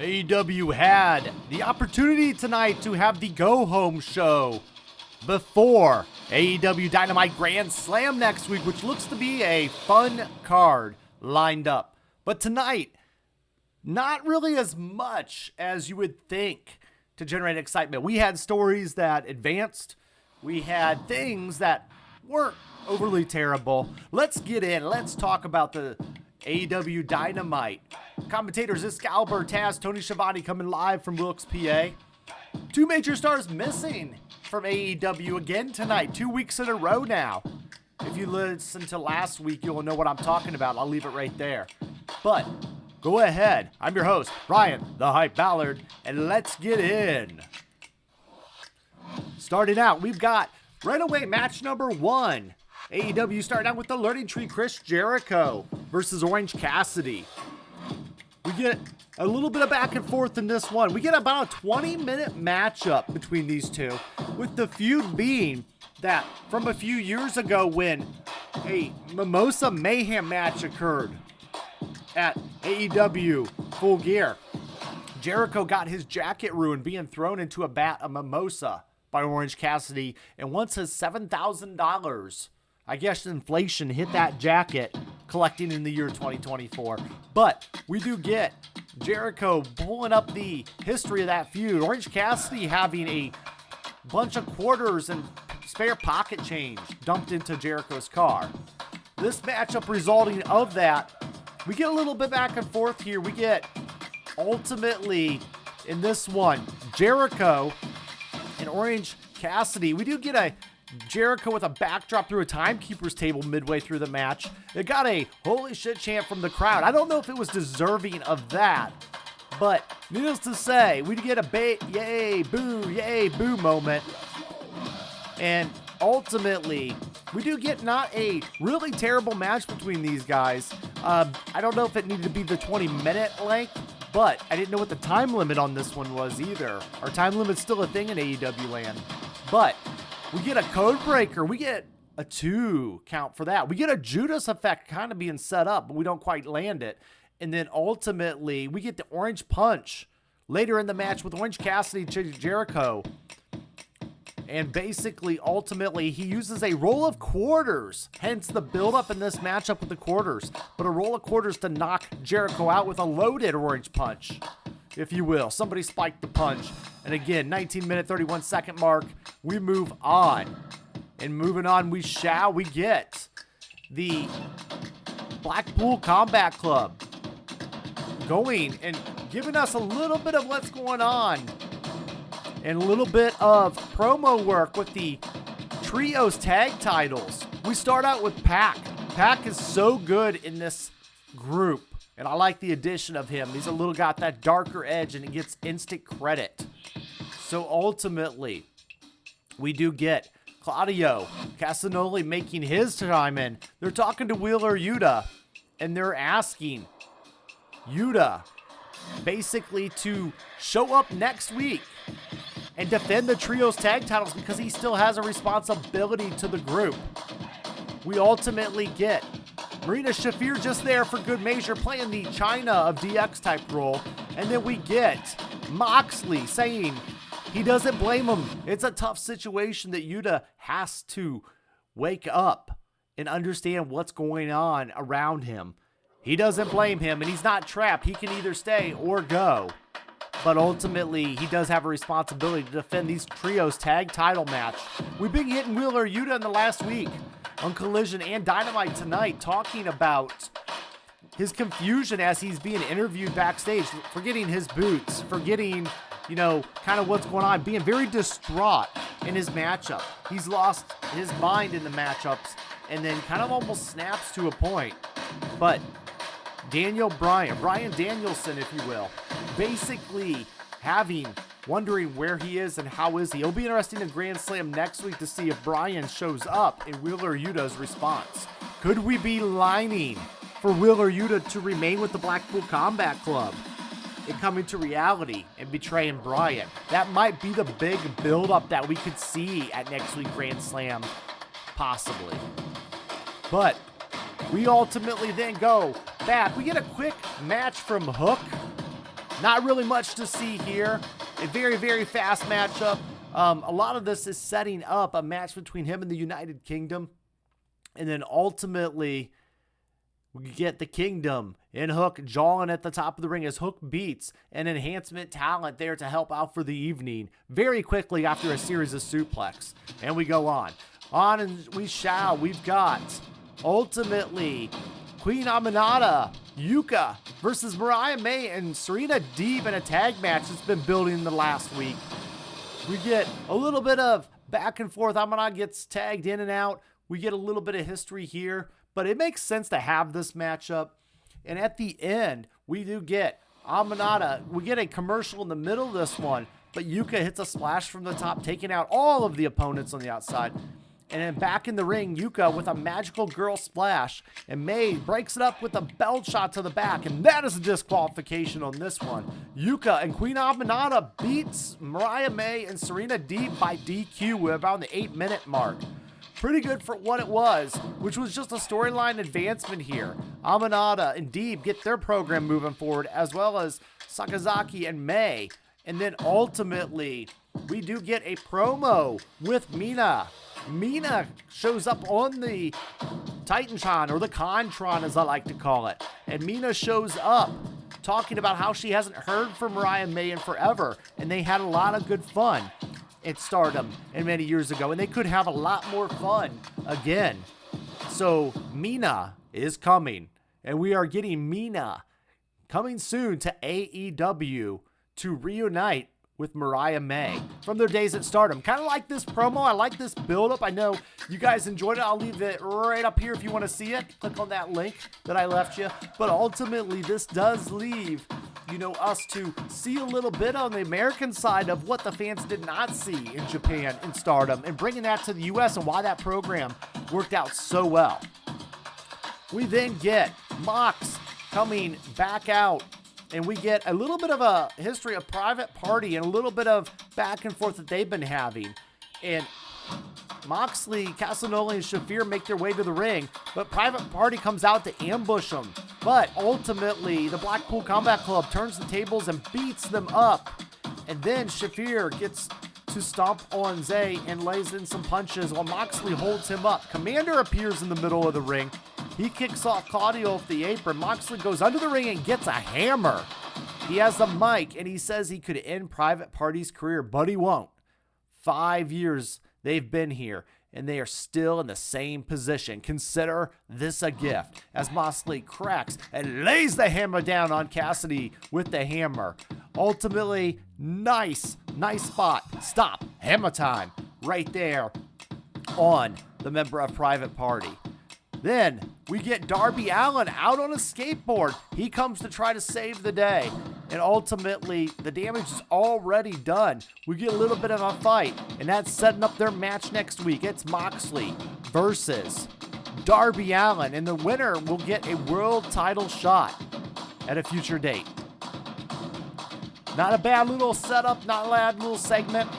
AEW had the opportunity tonight to have the go-home show before AEW Dynamite Grand Slam next week, which looks to be a fun card lined up. But tonight, not really as much as you would think to generate excitement. We had stories that advanced. We had things that weren't overly terrible. Let's get in. Let's talk about the AEW Dynamite. Commentators Excalibur, Taz, Tony Schiavone coming live from Wilkes, PA. Two major stars missing from AEW again tonight, 2 weeks in a row now. If you listened to last week, you'll know what I'm talking about. I'll leave it right there. But go ahead. I'm your host, Bryan, the Hype Ballard, and let's get in. Starting out, we've got right away match number 1. AEW starting out with the Learning Tree, Chris Jericho versus Orange Cassidy. We get a little bit of back and forth in this one. We get about a 20-minute matchup between these two, with the feud being that from a few years ago when a Mimosa Mayhem match occurred at AEW Full Gear. Jericho got his jacket ruined being thrown into a vat of mimosa by Orange Cassidy, and once his $7,000, I guess inflation hit that jacket, collecting in the year 2024. But we do get Jericho pulling up the history of that feud. Orange Cassidy having a bunch of quarters and spare pocket change dumped into Jericho's car. This matchup resulting of that, we get a little bit back and forth here. We get ultimately in this one, Jericho and Orange Cassidy. We do get a Jericho with a backdrop through a timekeeper's table midway through the match. It got a holy shit chant from the crowd. I don't know if it was deserving of that, but needless to say, we get a yay boo moment. And ultimately, we do get not a really terrible match between these guys. I don't know if it needed to be the 20-minute length, but I didn't know what the time limit on this one was either. Our time limit's still a thing in AEW land. But we get a code breaker. We get a 2 count for that. We get a Judas effect kind of being set up, but we don't quite land it. And then ultimately, we get the Orange Punch later in the match with Orange Cassidy to Jericho. And basically, ultimately, he uses a roll of quarters. Hence the buildup in this matchup with the quarters. But a roll of quarters to knock Jericho out with a loaded Orange Punch, if you will. Somebody spiked the punch. And again, 19-minute, 31-second mark. We move on. And moving on, we get the Blackpool Combat Club going and giving us a little bit of what's going on. And a little bit of promo work with the Trios tag titles. We start out with Pac. Pac is so good in this group, and I like the addition of him. He's a little got that darker edge, and it gets instant credit. So ultimately, we do get Claudio Castagnoli making his time in. They're talking to Wheeler Yuta, and they're asking Yuta basically to show up next week and defend the Trios tag titles because he still has a responsibility to the group. We ultimately get Marina Shafir just there for good measure, playing the China of DX type role. And then we get Moxley saying he doesn't blame him. It's a tough situation that Yuta has to wake up and understand what's going on around him. He doesn't blame him, and he's not trapped. He can either stay or go. But ultimately, he does have a responsibility to defend these Trios tag title match. We've been hitting Wheeler Yuta in the last week on Collision and Dynamite tonight, talking about his confusion as he's being interviewed backstage, forgetting his boots, forgetting, kind of what's going on, being very distraught in his matchup. He's lost his mind in the matchups and then kind of almost snaps to a point. But Bryan Danielson, if you will, basically wondering where he is and how is he. It'll be interesting in Grand Slam next week to see if Bryan shows up in Wheeler Yuta's response. Could we be lining for Wheeler Yuta to remain with the Blackpool Combat Club and coming to reality and betraying Bryan? That might be the big build-up that we could see at next week Grand Slam, possibly. But we ultimately then go back. We get a quick match from Hook Not really much to see here. A very, very fast matchup. A lot of this is setting up a match between him and the United Kingdom. And then ultimately, we get the Kingdom and Hook jawing at the top of the ring as Hook beats an enhancement talent there to help out for the evening very quickly after a series of suplex. And we go on. On and we shall. We've got ultimately Queen Aminata, Yuka versus Mariah May and Serena Deeb in a tag match that's been building in the last week. We get a little bit of back and forth. Aminata gets tagged in and out. We get a little bit of history here, but it makes sense to have this matchup. And at the end, we do get Aminata. We get a commercial in the middle of this one, but Yuka hits a splash from the top, taking out all of the opponents on the outside. And then back in the ring, Yuka with a magical girl splash. And May breaks it up with a belt shot to the back. And that is a disqualification on this one. Yuka and Queen Aminata beats Mariah May and Serena Deeb by DQ about the 8-minute mark. Pretty good for what it was, which was just a storyline advancement here. Aminata and Deeb get their program moving forward, as well as Sakazaki and May. And then ultimately, we do get a promo with Mina. Mina shows up on the Titantron, or the Contron as I like to call it. And Mina shows up talking about how she hasn't heard from Mariah May in forever. And they had a lot of good fun at Stardom and many years ago. And they could have a lot more fun again. So Mina is coming. And we are getting Mina coming soon to AEW to reunite with Mariah May from their days at Stardom. Kind of like this promo. I like this build-up. I know you guys enjoyed it. I'll leave it right up here if you want to see it. Click on that link that I left you. But ultimately, this does leave, us to see a little bit on the American side of what the fans did not see in Japan in Stardom, and bringing that to the U.S. and why that program worked out so well. We then get Mox coming back out. And we get a little bit of a history of Private Party and a little bit of back and forth that they've been having. And Moxley, Casanoli, and Shafir make their way to the ring, but Private Party comes out to ambush them. But ultimately, the Blackpool Combat Club turns the tables and beats them up. And then Shafir gets to stomp on Zay and lays in some punches while Moxley holds him up. Commander appears in the middle of the ring. He kicks off Claudio off the apron. Moxley goes under the ring and gets a hammer. He has the mic and he says he could end Private Party's career, but he won't. 5 years they've been here and they are still in the same position. Consider this a gift as Moxley cracks and lays the hammer down on Cassidy with the hammer. Ultimately, nice spot. Stop. Hammer time right there on the member of Private Party. Then we get Darby Allin out on a skateboard. He comes to try to save the day. And ultimately, the damage is already done. We get a little bit of a fight. And that's setting up their match next week. It's Moxley versus Darby Allin. And the winner will get a world title shot at a future date. Not a bad little setup. Not a bad little segment.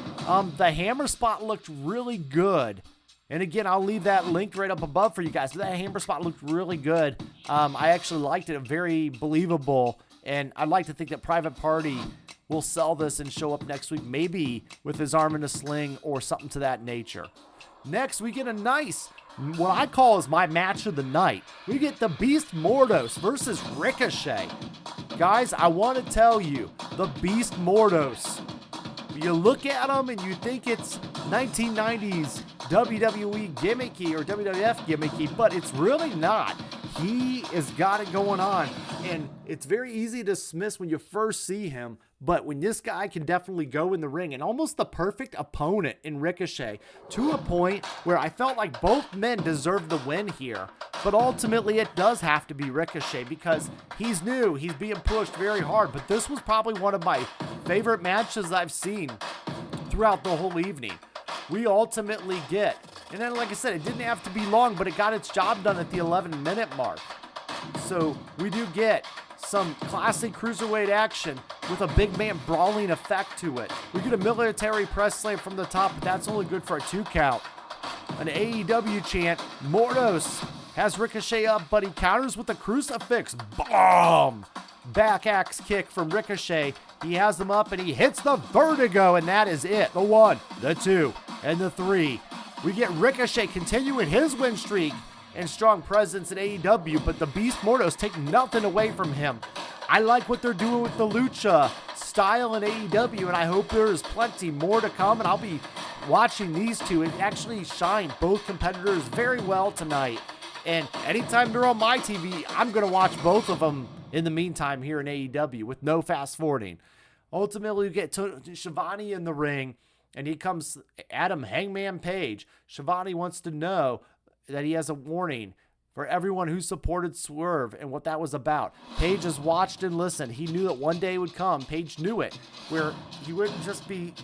The hammer spot looked really good. And again, I'll leave that linked right up above for you guys. That hammer spot looked really good. I actually liked it. Very believable. And I'd like to think that Private Party will sell this and show up next week, maybe with his arm in a sling or something to that nature. Next, we get a nice, what I call is my match of the night. We get the Beast Mordos versus Ricochet. Guys, I want to tell you, the Beast Mordos. You look at him and you think it's 1990s WWE gimmicky or WWF gimmicky, but it's really not. He has got it going on, and it's very easy to dismiss when you first see him, but when this guy can definitely go in the ring, and almost the perfect opponent in Ricochet, to a point where I felt like both men deserved the win here, but ultimately it does have to be Ricochet because he's new, he's being pushed very hard, but this was probably one of my favorite matches I've seen throughout the whole evening. We ultimately get, and then like I said, it didn't have to be long, but it got its job done at the 11-minute mark. So we do get some classic cruiserweight action with a big man brawling effect to it. We get a military press slam from the top, but that's only good for a 2 count. An AEW chant. Mordos has Ricochet up, but he counters with a crucifix. Bomb! back axe kick from Ricochet. He has him up and he hits the vertigo, and that is it. The 1, the 2, and the 3. We get Ricochet continuing his win streak and strong presence in AEW, but the Beast Mortos take nothing away from him. I like what they're doing with the Lucha style in AEW, and I hope there's plenty more to come, and I'll be watching these two. It actually shined both competitors very well tonight, and anytime they're on my TV, I'm going to watch both of them in the meantime here in AEW with no fast forwarding. Ultimately, we get to Shivani in the ring, and he comes at him, Hangman Page. Shivani wants to know that he has a warning for everyone who supported Swerve and what that was about. Page has watched and listened. He knew that one day would come. Page knew it, where he wouldn't just be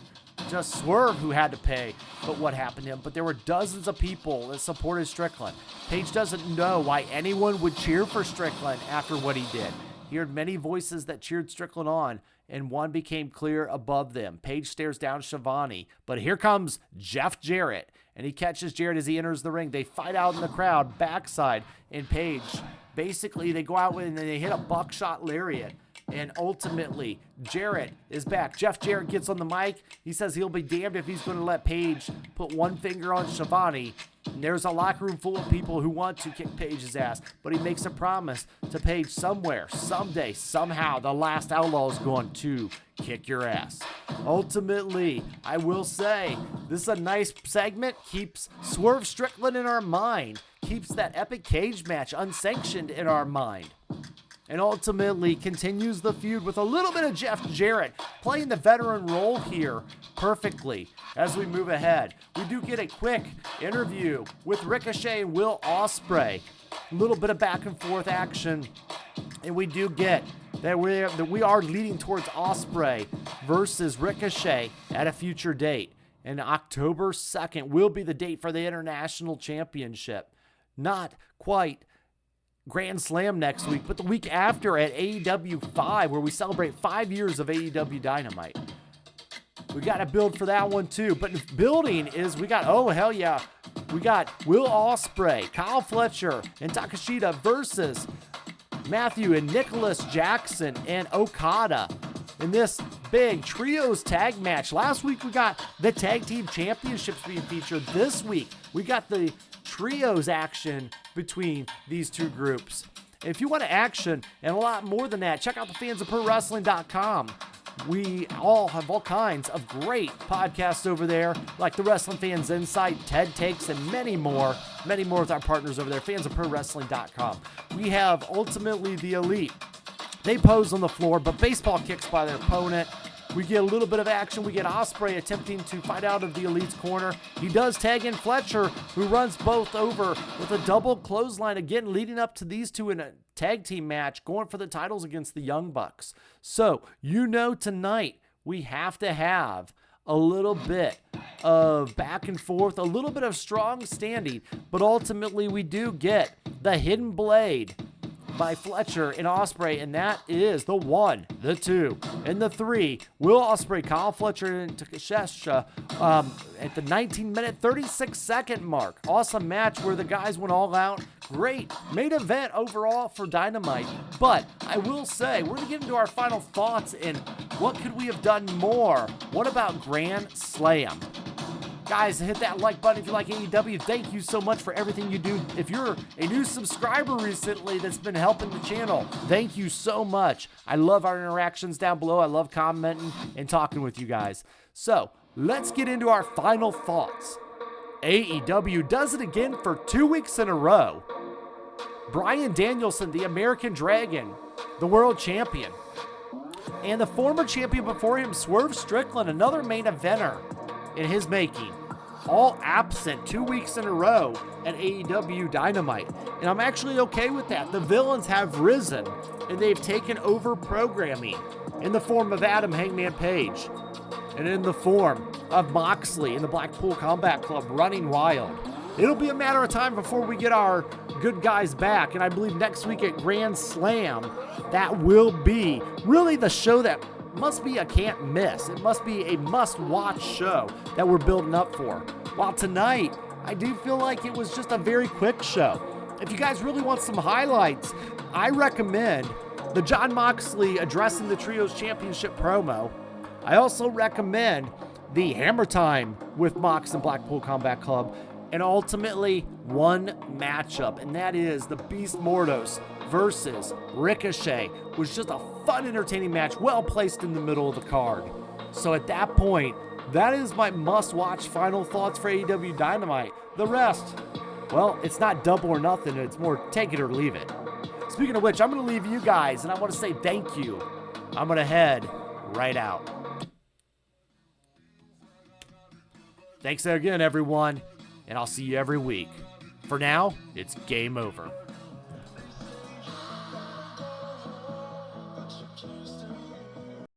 just Swerve who had to pay, but what happened to him. But there were dozens of people that supported Strickland. Page doesn't know why anyone would cheer for Strickland after what he did. He heard many voices that cheered Strickland on, and one became clear above them. Page stares down Shivani, but here comes Jeff Jarrett, and he catches Jarrett as he enters the ring. They fight out in the crowd, backside, and Page. Basically, they go out and they hit a buckshot lariat, and ultimately, Jarrett is back. Jeff Jarrett gets on the mic. He says he'll be damned if he's going to let Page put one finger on Shivani. And there's a locker room full of people who want to kick Page's ass, but he makes a promise to Page somewhere, someday, somehow, the last outlaw is going to kick your ass. Ultimately, I will say, this is a nice segment, keeps Swerve Strickland in our mind, keeps that epic cage match unsanctioned in our mind, and ultimately continues the feud with a little bit of Jeff Jarrett playing the veteran role here perfectly as we move ahead. We do get a quick interview with Ricochet and Will Ospreay. A little bit of back and forth action, and we do get that we are leading towards Ospreay versus Ricochet at a future date. And October 2nd will be the date for the International Championship. Not quite Grand Slam next week, but the week after at AEW 5, where we celebrate 5 years of AEW Dynamite. We got to build for that one too. But building is, we got, oh hell yeah, we got Will Ospreay, Kyle Fletcher, and Takeshita versus Matthew and Nicholas Jackson and Okada in this big trios tag match. Last week we got the tag team championships being featured. This week we got the trios action between these two groups. If you want action and a lot more than that, check out the fans of ProWrestling.com. We all have all kinds of great podcasts over there, like the Wrestling Fans Insight, TED Takes, and many more with our partners over there, fans of ProWrestling.com. We have ultimately the Elite. They pose on the floor, but baseball kicks by their opponent. We get a little bit of action. We get Ospreay attempting to fight out of the Elite's corner. He does tag in Fletcher, who runs both over with a double clothesline, again leading up to these two in a tag team match, going for the titles against the Young Bucks. So, tonight we have to have a little bit of back and forth, a little bit of strong standing, but ultimately we do get the Hidden Blade by Fletcher and Ospreay, and that is the 1, the 2, and the 3. Will Ospreay, Kyle Fletcher, and Takeshita at the 19-minute, 36-second mark. Awesome match where the guys went all out. Great main event overall for Dynamite. But I will say, we're going to get into our final thoughts and what could we have done more? What about Grand Slam? Guys, hit that like button if you like AEW. Thank you so much for everything you do. If you're a new subscriber recently that's been helping the channel, thank you so much. I love our interactions down below. I love commenting and talking with you guys. So, let's get into our final thoughts. AEW does it again for 2 weeks in a row. Bryan Danielson, the American Dragon, the world champion, and the former champion before him, Swerve Strickland, another main eventer in his making, all absent 2 weeks in a row at AEW Dynamite. And I'm actually okay with that. The villains have risen, and they've taken over programming in the form of Adam Hangman Page, and in the form of Moxley and the Blackpool Combat Club running wild. It'll be a matter of time before we get our good guys back, and I believe next week at Grand Slam, that will be really the show that must be a can't miss. It must be a must-watch show that we're building up for. While tonight, I do feel like it was just a very quick show. If you guys really want some highlights, I recommend the Jon Moxley addressing the Trios Championship promo. I also recommend the Hammer Time with Mox and Blackpool Combat Club, and ultimately one matchup, and that is the Beast Mordos versus Ricochet. It was just a fun, entertaining match, well placed in the middle of the card. So at that point, that is my must-watch final thoughts for AEW Dynamite. The rest, well, it's not double or nothing. It's more take it or leave it. Speaking of which, I'm going to leave you guys, and I want to say thank you. I'm going to head right out. Thanks again, everyone, and I'll see you every week. For now, it's game over.